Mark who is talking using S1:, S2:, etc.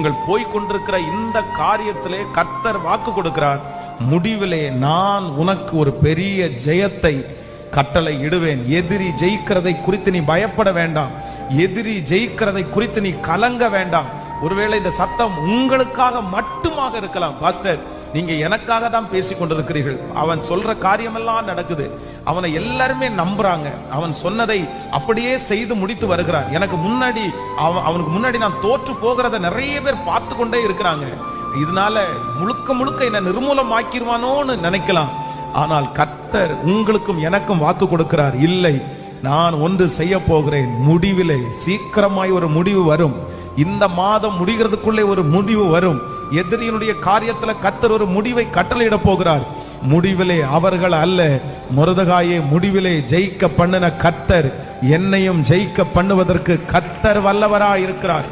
S1: நீங்கள் போய்கொண்டிருக்கிற இந்த காரியத்திலே கர்த்தர் வாக்கு கொடுக்கிறார். முடிவிலே நான் உனக்கு ஒரு பெரிய ஜெயத்தை கட்டளை இடுவேன். எதிரி ஜெயிக்கிறதை குறித்து நீ பயப்பட வேண்டாம். எதிரி ஜெயிக்கிறதை குறித்து நீ கலங்க வேண்டாம். ஒருவேளை இந்த சத்தம் உங்களுக்காக மட்டுமாக இருக்கலாம். பாஸ்டர், நீங்க எனக்காக தான் பேசி கொண்டிருக்கிறீர்கள். அவன் சொல்ற காரியமெல்லாம் நடக்குது. அவனை எல்லாருமே நம்புறாங்க. அவன் சொன்னதை அப்படியே செய்து முடித்து வருகிறான். எனக்கு முன்னாடி அவனுக்கு முன்னாடி நான் தோற்று போகிறத நிறைய பேர் பார்த்து கொண்டே இருக்கிறாங்க. இதனால முழுக்க முழுக்க என்ன நிர்மூலமாக்கிடுவானோன்னு நினைக்கலாம். ஆனால் கர்த்தர் உங்களுக்கும் எனக்கும் வாக்கு கொடுக்கிறார். இல்லை, நான் ஒன்று செய்ய போகிறேன். முடிவிலே சீக்கிரமாய் ஒரு முடிவு வரும். இந்த மாதம் முடிகிறதுக்குள்ளே ஒரு முடிவு வரும். எதிரியினுடைய காரியத்துல கர்த்தர் ஒரு முடிவை கட்டளையிட போகிறார். முடிவிலே அவர்கள் அல்ல, மொர்தெகாயை முடிவிலே ஜெயிக்க பண்ணின கர்த்தர் என்னையும் ஜெயிக்க பண்ணுவதற்கு கர்த்தர் வல்லவராய் இருக்கிறார்.